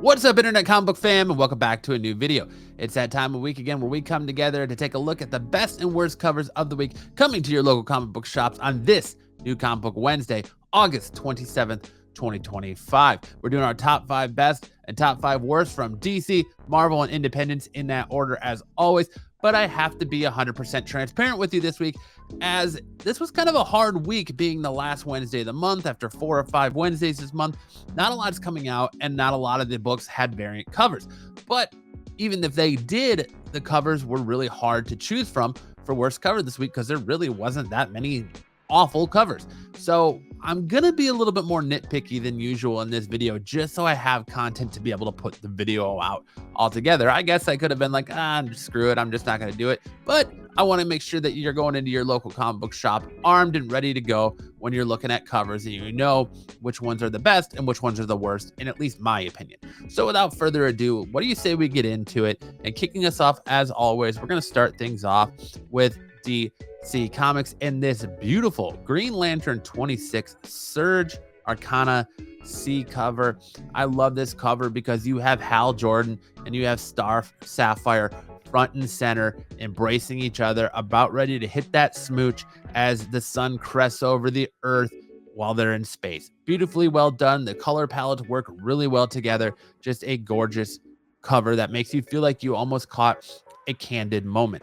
What's up, internet comic book fam, and welcome back to a new video. It's that time of week again where we come together to take a look at the best and worst covers of the week coming to your local comic book shops on this new Comic Book Wednesday, August 27th, 2025. We're doing our top 5 best and top 5 worst from DC, Marvel, and Independence in that order as always. But I have to be 100% transparent with you this week, as this was kind of a hard week being the last Wednesday of the month after 4 or 5 Wednesdays this month. Not a lot's coming out and not a lot of the books had variant covers. But even if they did, the covers were really hard to choose from for worst cover this week because there really wasn't that many awful covers. So I'm gonna be a little bit more nitpicky than usual in this video, just so I have content to be able to put the video out altogether. I guess I could have been like, screw it, I'm just not gonna do it. But I want to make sure that you're going into your local comic book shop armed and ready to go when you're looking at covers, and you know which ones are the best and which ones are the worst, in at least my opinion. So without further ado, what do you say we get into it? And kicking us off, as always, we're going to start things off with DC Comics in this beautiful Green Lantern 26 Surge Arcana C cover. I love this cover because you have Hal Jordan and you have Star Sapphire front and center, embracing each other, about ready to hit that smooch as the sun crests over the earth while they're in space. Beautifully well done. The color palettes work really well together. Just a gorgeous cover that makes you feel like you almost caught a candid moment.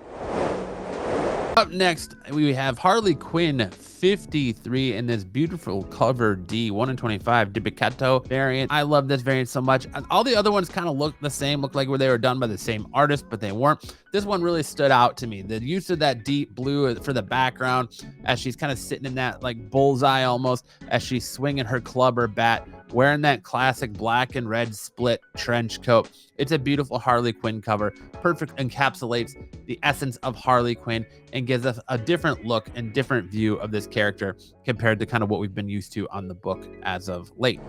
Up next, we have Harley Quinn 53 in this beautiful cover D 1 in 25 Duplicato variant. I love this variant so much. And all the other ones kind of look the same, look like they were done by the same artist, but they weren't. This one really stood out to me. The use of that deep blue for the background as she's kind of sitting in that like bullseye almost as she's swinging her club or bat, wearing that classic black and red split trench coat. It's a beautiful Harley Quinn cover. Perfect, encapsulates the essence of Harley Quinn and gives us a different look and different view of this character compared to kind of what we've been used to on the book as of late.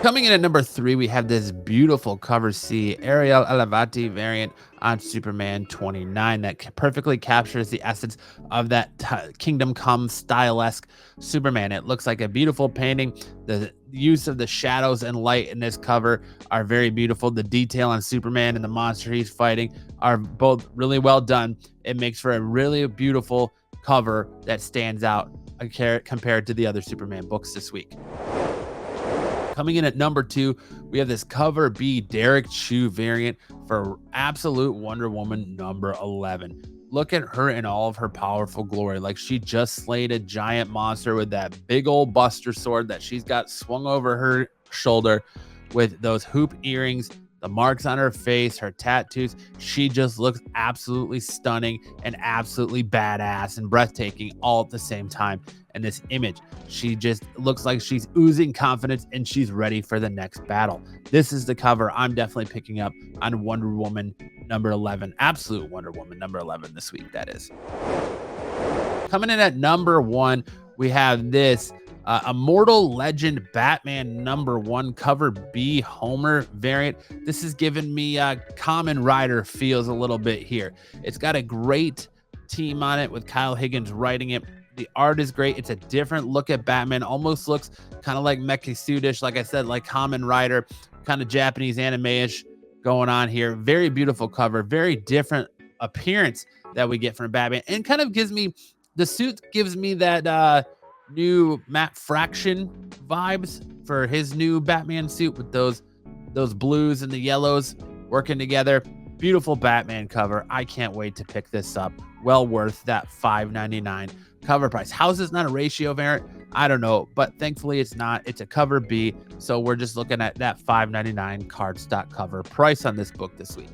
Coming in at number 3, we have this beautiful cover C Ariel Elevati variant on Superman 29 that perfectly captures the essence of that Kingdom Come style-esque Superman. It looks like a beautiful painting. The use of the shadows and light in this cover are very beautiful. The detail on Superman and the monster he's fighting are both really well done. It makes for a really beautiful cover that stands out compared to the other Superman books this week. Coming in at number 2, we have this cover B Derek Chu variant for Absolute Wonder Woman number 11. Look at her in all of her powerful glory. Like she just slayed a giant monster with that big old buster sword that she's got swung over her shoulder with those hoop earrings, the marks on her face, her tattoos. She just looks absolutely stunning and absolutely badass and breathtaking all at the same time in this image. She just looks like she's oozing confidence and she's ready for the next battle. This is the cover I'm definitely picking up on Wonder Woman number 11, Absolute Wonder Woman number 11 this week, that is. Coming in at number 1, we have this Immortal Legend Batman number 1 cover B Homer variant. This is giving me Kamen Rider feels a little bit here. It's got a great team on it with Kyle Higgins writing it. The art is great. It's a different look at Batman. Almost looks kind of like Mecha Suitish, like I said, like Kamen Rider, kind of Japanese anime-ish going on here. Very beautiful cover, very different appearance that we get from Batman, and kind of gives me, the suit gives me that new Matt Fraction vibes for his new Batman suit with those blues and the yellows working together. Beautiful Batman cover. I can't wait to pick this up. Well worth that $5.99 cover price. How is this not a ratio variant? I don't know, but thankfully it's not. It's a cover B, so we're just looking at that $5.99 cardstock cover price on this book this week.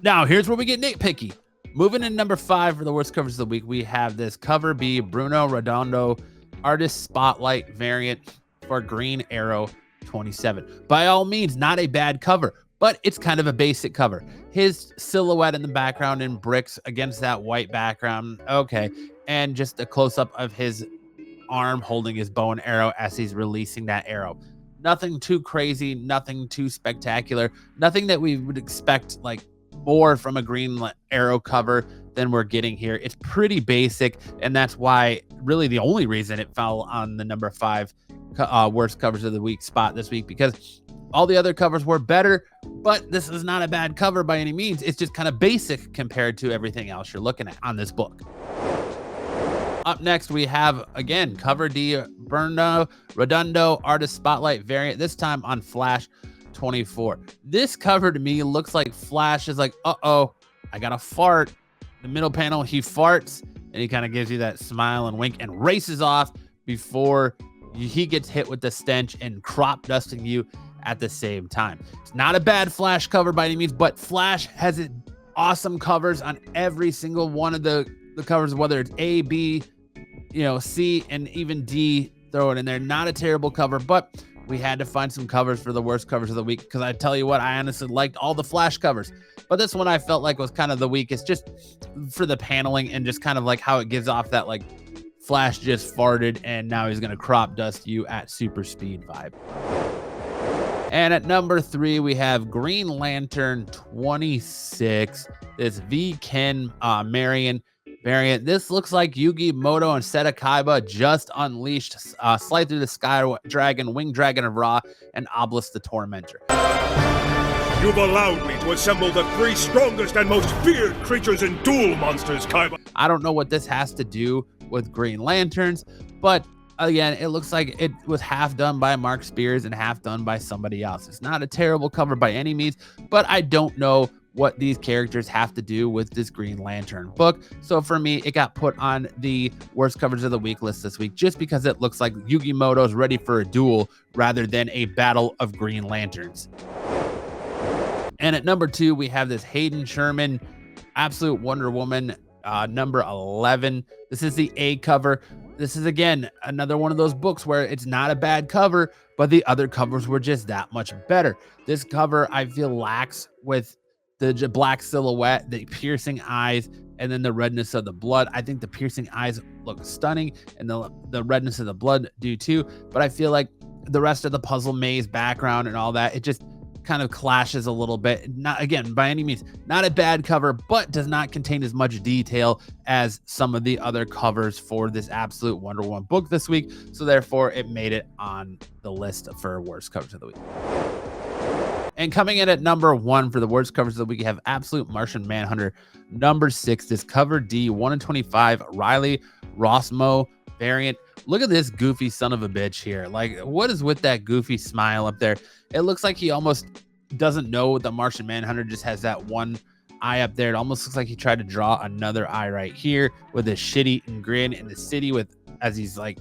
Now here's where we get nitpicky. Moving in number 5 for the worst covers of the week, we have this cover B Bruno Redondo Artist Spotlight variant for Green Arrow 27. By all means, not a bad cover, but it's kind of a basic cover. His silhouette in the background in bricks against that white background, okay, and just a close-up of his arm holding his bow and arrow as he's releasing that arrow. Nothing too crazy, nothing too spectacular, nothing that we would expect like more from a Green Arrow cover than we're getting here. It's pretty basic, and that's why really the only reason it fell on the number 5 worst covers of the week spot this week, because All the other covers were better, but this is not a bad cover by any means. It's just kind of basic compared to everything else you're looking at on this book. Up next, we have, again, cover D, Berno Redondo Artist Spotlight variant, this time on Flash 24. This cover to me looks like Flash is like, uh-oh, I got a fart. The middle panel, he farts, and he kind of gives you that smile and wink and races off before he gets hit with the stench and crop dusting you at the same time. It's not a bad Flash cover by any means, but Flash has awesome covers on every single one of the covers, whether it's A, B, C, and even D, throw it in there. Not a terrible cover, but we had to find some covers for the worst covers of the week, because I tell you what, I honestly liked all the Flash covers, but this one I felt like was kind of the weakest, just for the paneling and just kind of like how it gives off that like Flash just farted and now he's gonna crop dust you at super speed vibe. And at number 3, we have Green Lantern 26, this V. Ken Marion variant. This looks like Yugi Moto and Seta Kaiba just unleashed Slide Through the Sky Dragon, Winged Dragon of Ra, and Obelisk the Tormentor. You've allowed me to assemble the 3 strongest and most feared creatures in Duel Monsters, Kaiba. I don't know what this has to do with Green Lanterns, but again, it looks like it was half done by Mark Spears and half done by somebody else. It's not a terrible cover by any means, but I don't know what these characters have to do with this Green Lantern book. So for me, it got put on the worst covers of the week list this week, just because it looks like Yugi Moto's ready for a duel rather than a battle of Green Lanterns. And at number 2, we have this Hayden Sherman Absolute Wonder Woman number 11. This is the A cover. This is, again, another one of those books where it's not a bad cover, but the other covers were just that much better. This cover, I feel, lacks with the black silhouette, the piercing eyes, and then the redness of the blood. I think the piercing eyes look stunning, and the redness of the blood do too, but I feel like the rest of the puzzle maze background and all that, it just kind of clashes a little bit. Not, again, by any means, not a bad cover, but does not contain as much detail as some of the other covers for this Absolute Wonder Woman book this week, so therefore it made it on the list for worst covers of the week. And coming in at number 1 for the worst covers of the week, you have Absolute Martian Manhunter number 6, this cover D, 1/25, Riley Rossmo variant. Look at this goofy son of a bitch here. Like, what is with that goofy smile up there? It looks like he almost doesn't know the Martian Manhunter just has that one eye up there. It almost looks like he tried to draw another eye right here with a shit-eating grin in the city, as he's like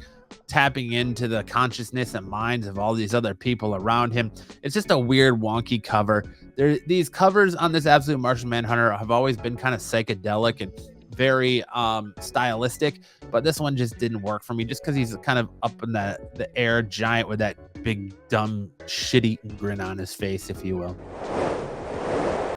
tapping into the consciousness and minds of all these other people around him. It's just a weird, wonky cover. These covers on this Absolute Martian Manhunter have always been kind of psychedelic and very stylistic, but this one just didn't work for me, just because he's kind of up in the air giant with that big dumb shit-eating grin on his face, if you will.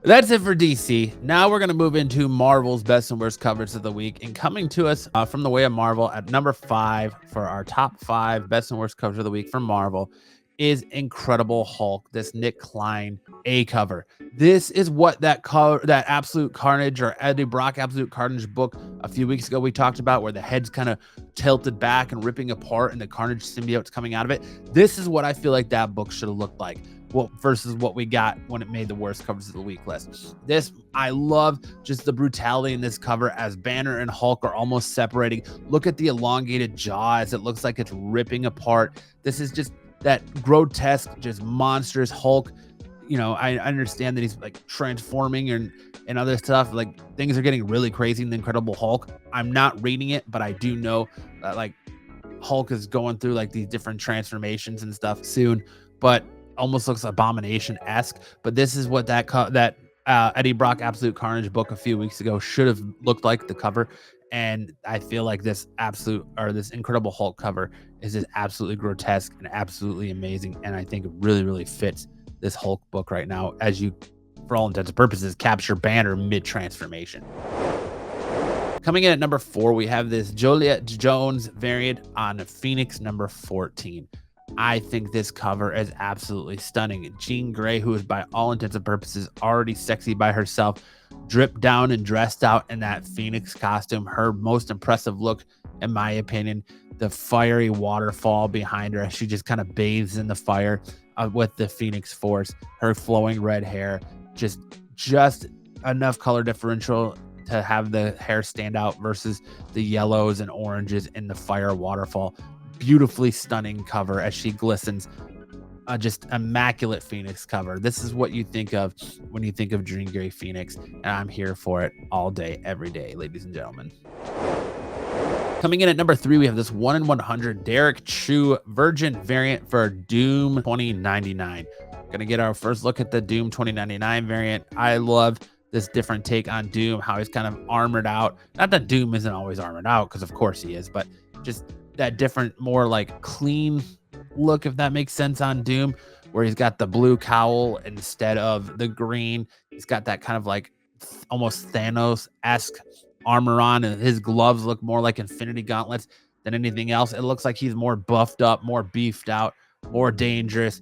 That's it for DC. Now we're going to move into Marvel's best and worst covers of the week, and coming to us from the way of Marvel at number 5 for our top 5 best and worst covers of the week from Marvel is Incredible Hulk, this Nick Klein A cover. This is what that Absolute Carnage or Eddie Brock Absolute Carnage book a few weeks ago we talked about, where the head's kind of tilted back and ripping apart and the Carnage symbiote's coming out of it. This is what I feel like that book should have looked like. Well, versus what we got when it made the worst covers of the week list. This, I love just the brutality in this cover as Banner and Hulk are almost separating. Look at the elongated jaw as it looks like it's ripping apart. This is just that grotesque, just monstrous Hulk. I understand that he's like transforming and other stuff. Like, things are getting really crazy in the Incredible Hulk. I'm not reading it, but I do know that like Hulk is going through like these different transformations and stuff soon, but almost looks Abomination-esque. But this is what that Eddie Brock Absolute Carnage book a few weeks ago should have looked like, the cover. And I feel like this Incredible Hulk cover is just absolutely grotesque and absolutely amazing, and I think it really, really fits this Hulk book right now, as you, for all intents and purposes, capture Banner mid-transformation. Coming in at number 4, we have this Joliet Jones variant on Phoenix number 14. I think this cover is absolutely stunning. Jean Grey, who is by all intents and purposes already sexy by herself, dripped down and dressed out in that Phoenix costume. Her most impressive look, in my opinion, the fiery waterfall behind her as she just kind of bathes in the fire. with the Phoenix Force, her flowing red hair, just enough color differential to have the hair stand out versus the yellows and oranges in the fire waterfall. Beautifully stunning cover as she glistens. Just immaculate Phoenix cover. This is what you think of when you think of Dream Gray Phoenix, and I'm here for it all day, every day, ladies and gentlemen. Coming in at number 3, we have this 1 in 100 Derek Chu Virgin variant for Doom 2099. Gonna get our first look at the Doom 2099 variant. I love this different take on Doom, how he's kind of armored out. Not that Doom isn't always armored out, because of course he is, but just that different, more like clean look, if that makes sense, on Doom, where he's got the blue cowl instead of the green. He's got that kind of like almost Thanos-esque armor on, and his gloves look more like Infinity Gauntlets than anything else. It looks like he's more buffed up, more beefed out, more dangerous,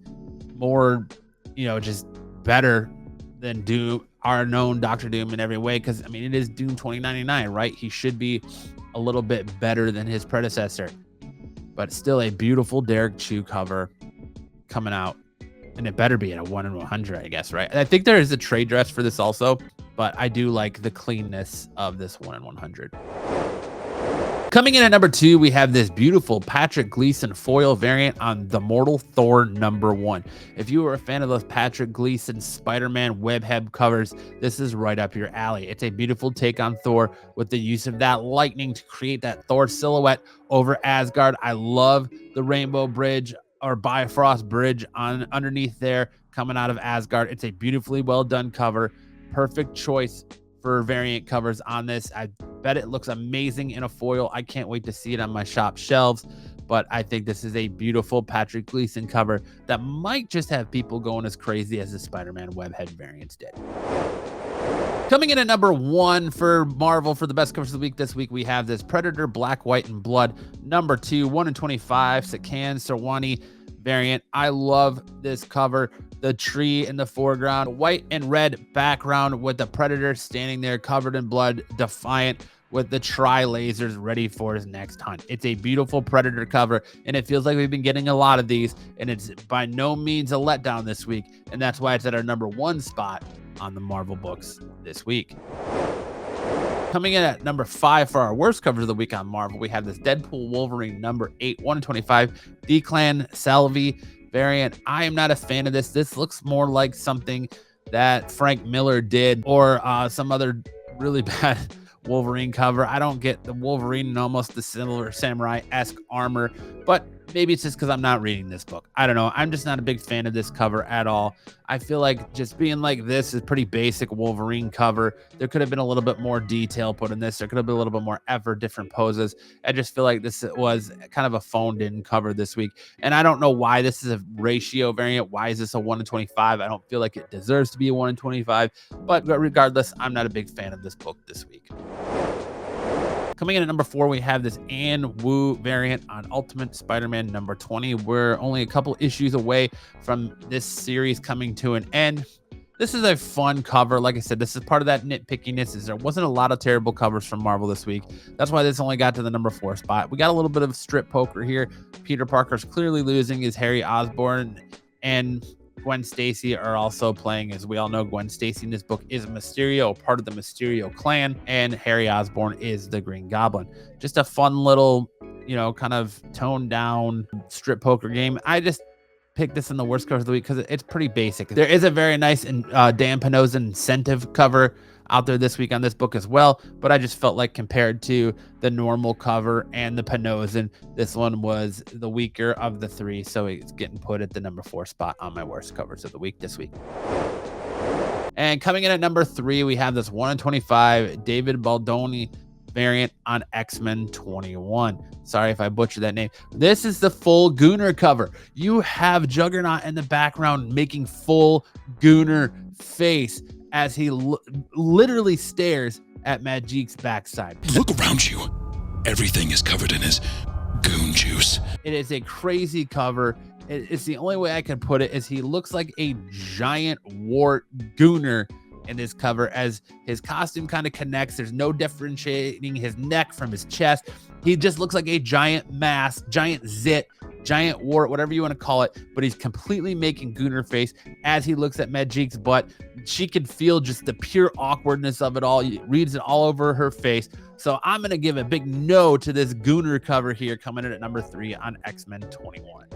more, just better than Doom, our known Doctor Doom in every way. Because I mean, it is Doom 2099, right? He should be a little bit better than his predecessor, but still a beautiful Derek Chu cover coming out, and it better be at a 1 in 100, I guess, right? And I think there is a trade dress for this also, but I do like the cleanness of this 1 in 100. Coming in at number 2, we have this beautiful Patrick Gleason foil variant on the Mortal Thor #1. If you were a fan of those Patrick Gleason Spider-Man webhead covers, this is right up your alley. It's a beautiful take on Thor with the use of that lightning to create that Thor silhouette over Asgard. I love the Rainbow Bridge or Bifrost Bridge underneath there coming out of Asgard. It's a beautifully well done cover. Perfect choice for variant covers on this. I bet it looks amazing in a foil. I can't wait to see it on my shop shelves, but I think this is a beautiful Patrick Gleason cover that might just have people going as crazy as the Spider-Man webhead variants did. Coming in at number 1 for Marvel for the best covers of the week this week, we have this Predator Black, White, and Blood #2, 1 in 25 Sakan Sirwani variant. I love this cover. The tree in the foreground, white and red background with the Predator standing there covered in blood, defiant, with the tri-lasers ready for his next hunt. It's a beautiful Predator cover, and it feels like we've been getting a lot of these, and it's by no means a letdown this week, and that's why it's at our number 1 spot on the Marvel books this week. Coming in at number 5 for our worst covers of the week on Marvel, we have this Deadpool Wolverine #8, 1 in 25 Declan Salvi variant. I am not a fan of this. This looks more like something that Frank Miller did, or some other really bad Wolverine cover. I don't get the Wolverine and almost the similar samurai-esque armor, but maybe it's just because I'm not reading this book. I don't know. I'm just not a big fan of this cover at all. I feel like just being like this is pretty basic Wolverine cover. There could have been a little bit more detail put in this. There could have been a little bit more effort, different poses. I just feel like this was kind of a phoned-in cover this week, and I don't know why this is a ratio variant. Why is this a 1 in 25? I don't feel like it deserves to be a 1 in 25, but regardless, I'm not a big fan of this book this week. Coming in at number 4, we have this Ann Wu variant on Ultimate Spider-Man #20. We're only a couple issues away from this series coming to an end. This is a fun cover. Like I said, this is part of that nitpickiness. There wasn't a lot of terrible covers from Marvel this week. That's why this only got to the number 4 spot. We got a little bit of strip poker here. Peter Parker's clearly losing his Harry Osborn, and Gwen Stacy are also playing. As we all know, Gwen Stacy in this book is a Mysterio, part of the Mysterio clan, and Harry Osborn is the Green Goblin. Just a fun little, kind of toned down strip poker game. I just picked this in the worst cover of the week because it's pretty basic. There is a very nice Dan Panozan incentive cover out there this week on this book as well, but I just felt like compared to the normal cover and the Panozan, this one was the weaker of the 3, so it's getting put at the number 4 spot on my worst covers of the week this week. And coming in at number 3, we have this 1 in 25 David Baldoni variant on X-Men 21. Sorry if I butchered that name. This is the full Gooner cover. You have Juggernaut in the background making full Gooner face as he literally stares at Magic's backside. Look around you. Everything is covered in his goon juice. It is a crazy cover. It's the only way I can put it is he looks like a giant wart gooner in this cover as his costume kind of connects. There's no differentiating his neck from his chest. He just looks like a giant mass, giant zit giant wart, whatever you want to call it, but he's completely making Gooner face as he looks at Medjik's butt. She can feel just the pure awkwardness of it all. He reads it all over her face. So I'm going to give a big no to this Gooner cover here, coming in at number 3 on X-Men 21.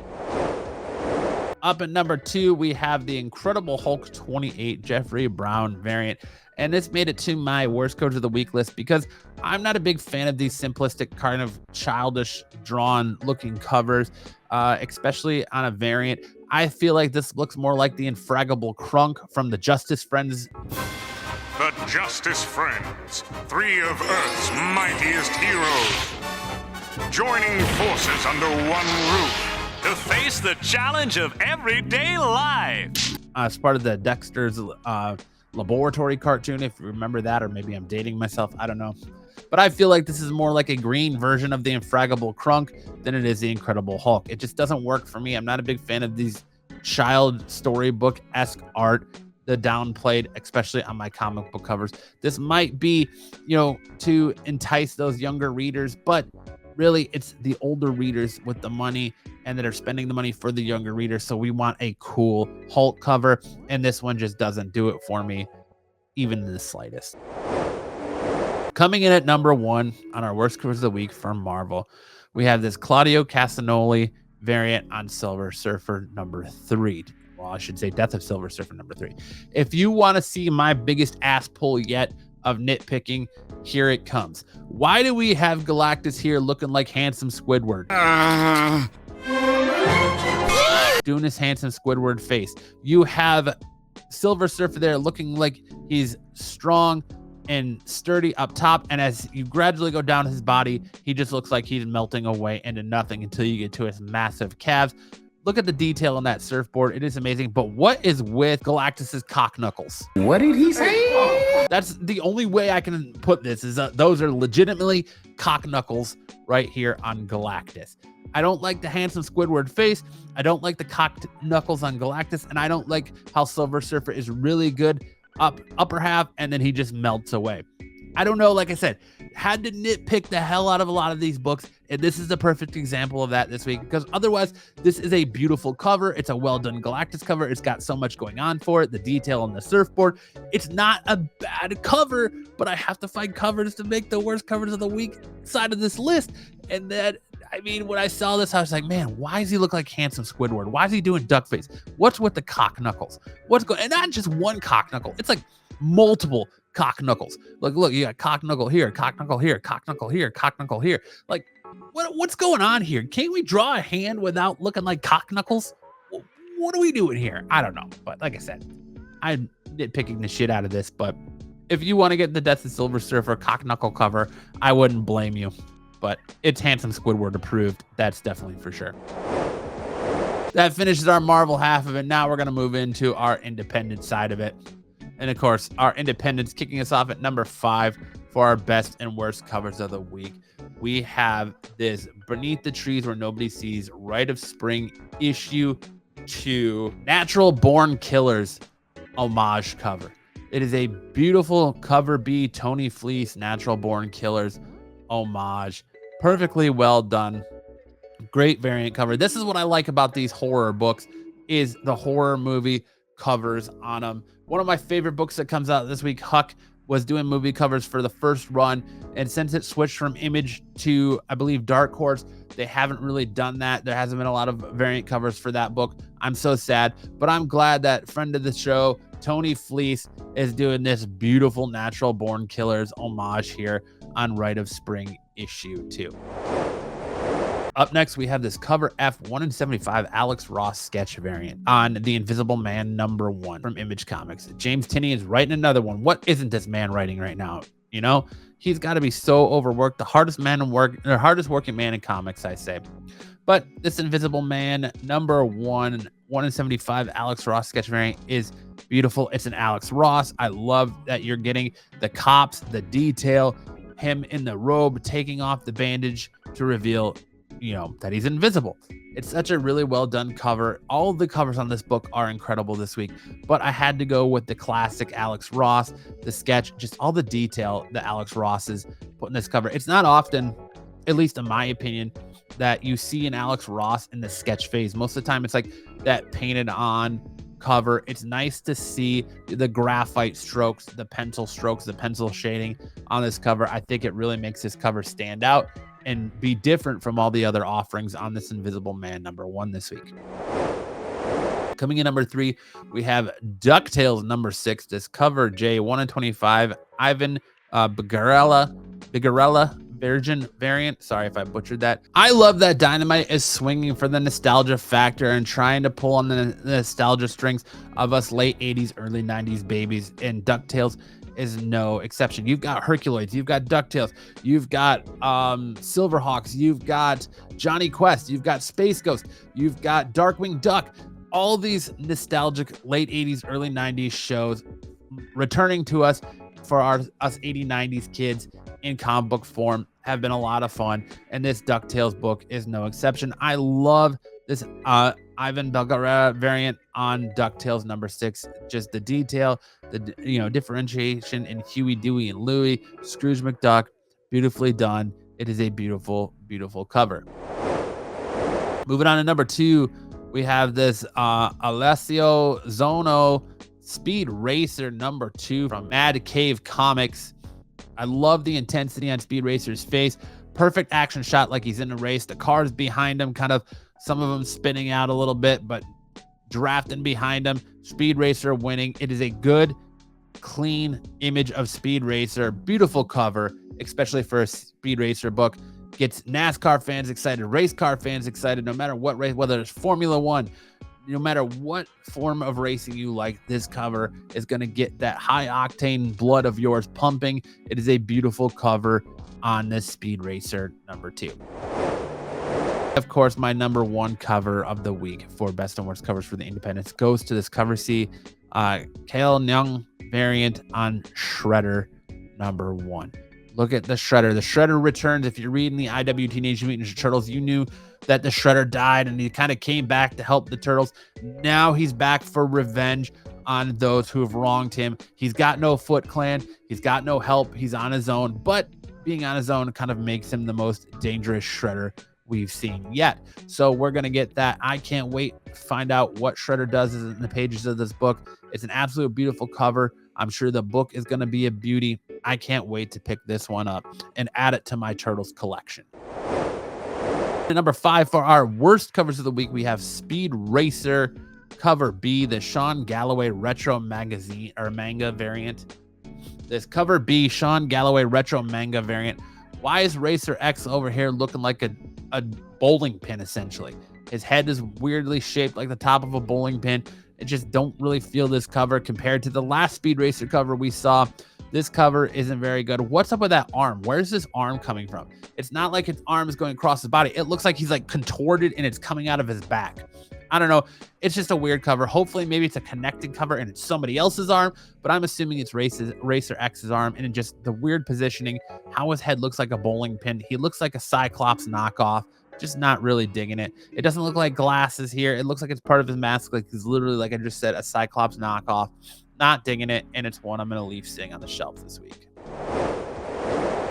Up at number 2, we have the Incredible Hulk 28 Jeffrey Brown variant. And this made it to my worst cover of the week list because I'm not a big fan of these simplistic, kind of childish drawn looking covers, especially on a variant. I feel like this looks more like the Infraggable Crunk from the Justice Friends. The Justice Friends, 3 of Earth's mightiest heroes, joining forces under one roof to face the challenge of everyday life. As part of the Dexter's Laboratory cartoon, if you remember that, or maybe I'm dating myself, I don't know. But I feel like this is more like a green version of the Infraggable Crunk than it is the Incredible Hulk. It just doesn't work for me. I'm not a big fan of these child storybook-esque art, the downplayed, especially on my comic book covers. This might be, to entice those younger readers, but really it's the older readers with the money and that are spending the money for the younger readers. So we want a cool Hulk cover, and this one just doesn't do it for me, even in the slightest. Coming in at number 1 on our worst covers of the week from Marvel, we have this Claudio Castagnoli variant on Silver Surfer number 3. Well, I should say Death of Silver Surfer number 3. If you want to see my biggest ass pull yet of nitpicking, here it comes. Why do we have Galactus here looking like handsome Squidward? Doing his handsome Squidward face. You have Silver Surfer there looking like he's strong and sturdy up top, and as you gradually go down his body, he just looks like he's melting away into nothing until you get to his massive calves. Look at the detail on that surfboard. It is amazing. But what is with Galactus's cock knuckles? What did he say? That's the only way I can put this, is those are legitimately cock knuckles right here on Galactus. I don't like the handsome Squidward face. I don't like the cocked knuckles on Galactus. And I don't like how Silver Surfer is really good upper half, and then he just melts away. I don't know. Like I said, had to nitpick the hell out of a lot of these books, and this is the perfect example of that this week, because otherwise this is a beautiful cover. It's a well done Galactus cover. It's got so much going on for it. The detail on the surfboard. It's not a bad cover, but I have to find covers to make the worst covers of the week side of this list. And then, I mean, when I saw this, I was like, man, why does he look like handsome Squidward? Why is he doing duck face? What's with the cock knuckles? What's going? And not just one cock knuckle. It's like multiple cock knuckles. Look, you got cock knuckle here, cock knuckle here, cock knuckle here, cock knuckle here. Like, what's going on here? Can't we draw a hand without looking like cock knuckles? What are we doing here? I don't know. But like I said, I'm nitpicking the shit out of this. But if you want to get the Death of Silver Surfer cock knuckle cover, I wouldn't blame you. But it's handsome Squidward approved. That's definitely for sure. That finishes our Marvel half of it. Now we're going to move into our independent side of it. And of course, our independents kicking us off at number 5 for our best and worst covers of the week. We have this Beneath the Trees Where Nobody Sees, Rite of Spring issue 2 Natural Born Killers homage cover. It is a beautiful cover B Tony Fleece Natural Born Killers homage. Perfectly well done. Great variant cover. This is what I like about these horror books, is the horror movie covers on them. One of my favorite books that comes out this week, Huck, was doing movie covers for the first run, and since it switched from Image to, I believe, Dark Horse, they haven't really done that. There hasn't been a lot of variant covers for that book. I'm so sad, but I'm glad that friend of the show, Tony Fleece, is doing this beautiful Natural Born Killers homage here on Rite of Spring issue 2. Up next, we have this cover F 1 in 75 Alex Ross sketch variant on The Invisible Man number 1 from Image Comics. James Tinney is writing another one. What isn't this man writing right now? You know, he's got to be so overworked. The hardest working man in comics, I say. But this Invisible Man number 1 in 75 Alex Ross sketch variant is beautiful. It's an Alex Ross. I love that you're getting the cops, the detail, him in the robe taking off the bandage to reveal, that he's invisible. It's such a really well done cover. All of the covers on this book are incredible this week, but I had to go with the classic Alex Ross, the sketch, just all the detail that Alex Ross is putting this cover. It's not often, at least in my opinion, that you see in Alex Ross in the sketch phase. Most of the time, it's like that painted on cover. It's nice to see the graphite strokes, the pencil strokes, the pencil shading on this cover. I think it really makes this cover stand out and be different from all the other offerings on this Invisible Man #1 this week. Coming in #3, we have DuckTales #6. This cover, J 1 in 25, Ivan Bigarella Virgin variant. Sorry if I butchered that. I love that Dynamite is swinging for the nostalgia factor and trying to pull on the nostalgia strings of us late 80s, early 90s babies, and DuckTales is no exception. You've got Herculoids, you've got DuckTales, you've got Silverhawks, you've got Johnny Quest, you've got Space Ghost, you've got Darkwing Duck. All these nostalgic late 80s, early 90s shows returning to us for us 80s, 90s kids in comic book form have been a lot of fun, and this DuckTales book is no exception. I love this Ivan Belgara variant on DuckTales #6. Just the detail, the differentiation in Huey, Dewey, and Louie, Scrooge McDuck, beautifully done. It is a beautiful, beautiful cover. Moving on to #2, we have this Alessio Zono Speed Racer #2 from Mad Cave Comics. I love the intensity on Speed Racer's face. Perfect action shot like he's in a race. The cars behind him, kind of some of them spinning out a little bit, but drafting behind him. Speed Racer winning. It is a good, clean image of Speed Racer. Beautiful cover, especially for a Speed Racer book. Gets NASCAR fans excited, race car fans excited, no matter what race, whether it's Formula One, no matter what form of racing you like, this cover is going to get that high octane blood of yours pumping. It is a beautiful cover on this Speed Racer #2. Of course, my #1 cover of the week for best and worst covers for the independents goes to this cover C, Kale Nyung variant on Shredder #1. Look at the Shredder. The Shredder returns. If you're reading the IW Teenage Mutant Ninja Turtles, you knew that the Shredder died and he kind of came back to help the Turtles. Now he's back for revenge on those who have wronged him. He's got no Foot Clan. He's got no help. He's on his own. But being on his own kind of makes him the most dangerous Shredder we've seen yet. So we're going to get that. I can't wait to find out what Shredder does in the pages of this book. It's an absolute beautiful cover. I'm sure the book is going to be a beauty. I can't wait to pick this one up and add it to my Turtles collection. At #5 for our worst covers of the week, we have Speed Racer cover B, the Sean Galloway retro magazine or manga variant. This cover B, Sean Galloway retro manga variant. Why is Racer X over here looking like a bowling pin, essentially? His head is weirdly shaped like the top of a bowling pin. I just don't really feel this cover compared to the last Speed Racer cover we saw. This cover isn't very good. What's up with that arm? Where's this arm coming from? It's not like his arm is going across his body. It looks like he's like contorted and it's coming out of his back. I don't know. It's just a weird cover. Hopefully, maybe it's a connected cover and it's somebody else's arm, but I'm assuming it's Racer X's arm, and just the weird positioning, how his head looks like a bowling pin. He looks like a Cyclops knockoff. Just not really digging it. It doesn't look like glasses here. It looks like it's part of his mask. Like he's literally, like I just said, a Cyclops knockoff. Not digging it, and it's one I'm going to leave sitting on the shelf this week.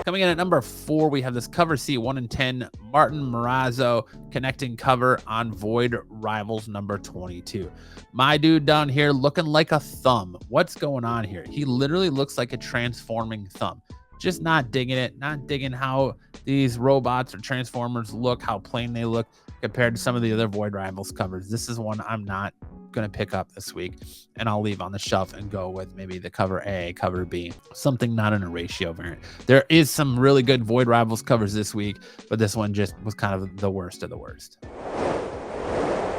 Coming in at #4, we have this cover C, 1 in 10, Martin Morazzo connecting cover on Void Rivals #22. My dude down here looking like a thumb. What's going on here? He literally looks like a transforming thumb. Just not digging it. Not digging how these robots or transformers look, how plain they look compared to some of the other Void Rivals covers. This is one I'm not going to pick up this week, and I'll leave on the shelf and go with maybe the cover A, cover B, something not in a ratio variant. There is some really good Void Rivals covers this week, but this one just was kind of the worst of the worst.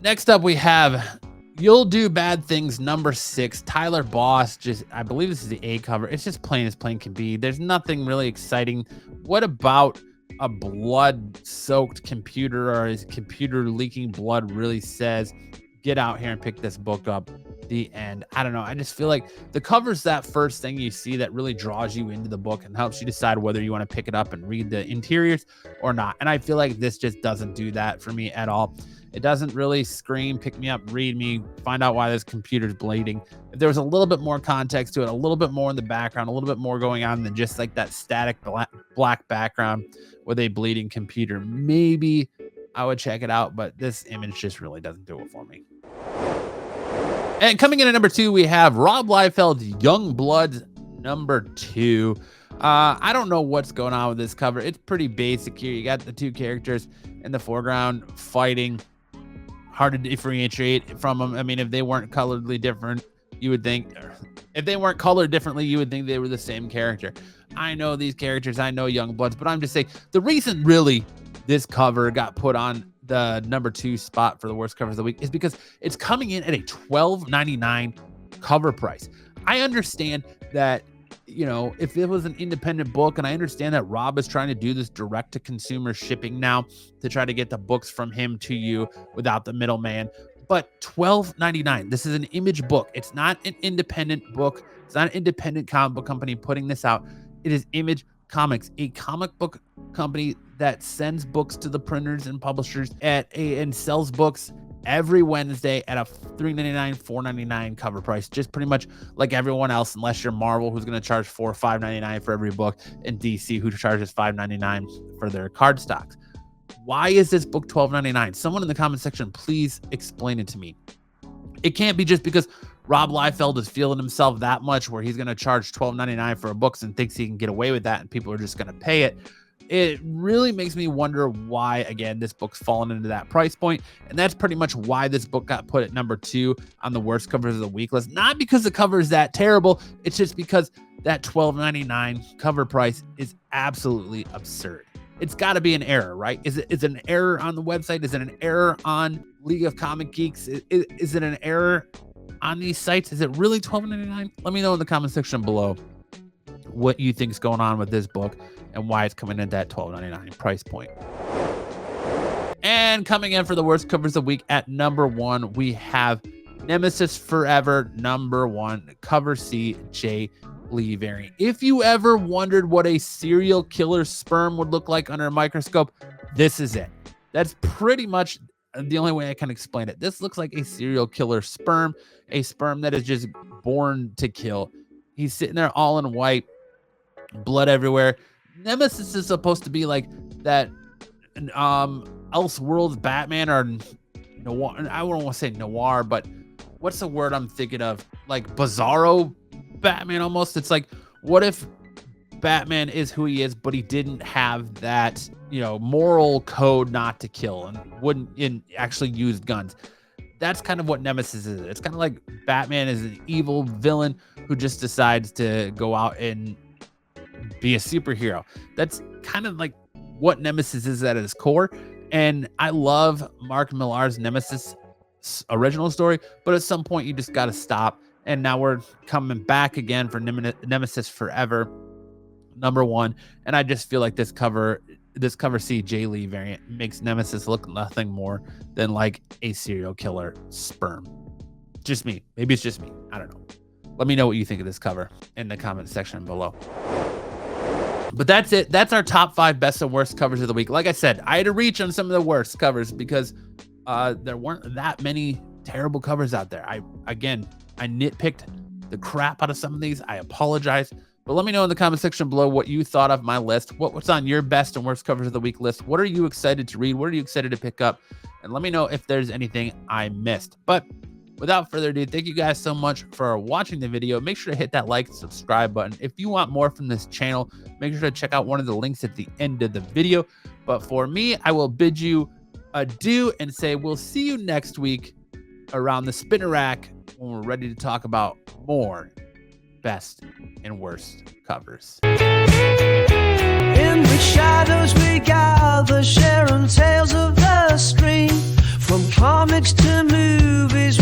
Next up, we have You'll Do Bad Things #6, Tyler Boss. Just, I believe this is the A cover. It's just plain as plain can be. There's nothing really exciting. What about a blood-soaked computer, or his computer leaking blood really says, get out here and pick this book up? The end. I don't know. I just feel like the cover's that first thing you see that really draws you into the book and helps you decide whether you want to pick it up and read the interiors or not. And I feel like this just doesn't do that for me at all. It doesn't really scream, pick me up, read me, find out why this computer's bleeding. If there was a little bit more context to it, a little bit more in the background, a little bit more going on than just like that static black background with a bleeding computer, maybe I would check it out, but this image just really doesn't do it for me. And coming in at number 2, we have Rob Liefeld's Young Bloods number 2. I don't know what's going on with this cover. It's pretty basic here. You got the 2 characters in the foreground fighting. Hard to differentiate from them. I mean, if they weren't coloredly different, you would think, if they weren't colored differently, you would think they were the same character. I know these characters, I know Young Bloods, but I'm just saying the reason really this cover got put on the number 2 spot for the worst covers of the week is because it's coming in at a $12.99 cover price. I understand that, you know, if it was an independent book, and I understand that Rob is trying to do this direct to consumer shipping now to try to get the books from him to you without the middleman, but $12.99, this is an Image book. It's not an independent book. It's not an independent comic book company putting this out. It is Image Comics, a comic book company that sends books to the printers and publishers and sells books every Wednesday at a $3.99, $4.99 cover price, just pretty much like everyone else, unless you're Marvel, who's going to charge $4 or $5.99 for every book, and DC, who charges $5.99 for their card stocks. Why is this book $12.99? Someone in the comment section, please explain it to me. It can't be just because Rob Liefeld is feeling himself that much where he's going to charge $12.99 for a book and thinks he can get away with that and people are just going to pay it. It really makes me wonder why, again, this book's fallen into that price point. And that's pretty much why this book got put at number 2 on the worst covers of the week list. Not because the cover is that terrible. It's just because that $12.99 cover price is absolutely absurd. It's got to be an error, right? Is it an error on the website? Is it an error on League of Comic Geeks? Is it an error on these sites? Is it really $12.99? Let me know in the comment section below what you think is going on with this book and why it's coming in at that $12.99 price point. And coming in for the worst covers of the week at number 1, we have Nemesis Forever number 1, cover C, J. Lee variant. If you ever wondered what a serial killer sperm would look like under a microscope, this is it. That's pretty much the only way I can explain it. This looks like a serial killer sperm, a sperm that is just born to kill. He's sitting there all in white, blood everywhere. Nemesis is supposed to be like that Elseworlds Batman, or noir. I don't want to say noir, but what's the word I'm thinking of? Like Bizarro Batman almost. It's like, what if Batman is who he is, but he didn't have that, you know, moral code not to kill and wouldn't actually use guns. That's kind of what Nemesis is. It's kind of like Batman is an evil villain who just decides to go out and be a superhero. That's kind of like what Nemesis is at its core. And I love Mark Millar's Nemesis original story, but at some point you just got to stop. And now we're coming back again for Nemesis Forever number 1. And I just feel like this cover C J. Lee variant makes Nemesis look nothing more than like a serial killer sperm. Just me. Maybe it's just me. I don't know. Let me know what you think of this cover in the comment section below. But that's it. That's our top 5 best and worst covers of the week. Like I said, I had to reach on some of the worst covers because there weren't that many terrible covers out there. I nitpicked the crap out of some of these. I apologize. But let me know in the comment section below what you thought of my list. What's on your best and worst covers of the week list? What are you excited to read? What are you excited to pick up? And let me know if there's anything I missed. But without further ado, thank you guys so much for watching the video. Make sure to hit that like and subscribe button. If you want more from this channel, make sure to check out one of the links at the end of the video. But for me, I will bid you adieu and say we'll see you next week around the spinner rack when we're ready to talk about more best and worst covers. In the shadows we gather, sharing tales of the screen. From comics to movies,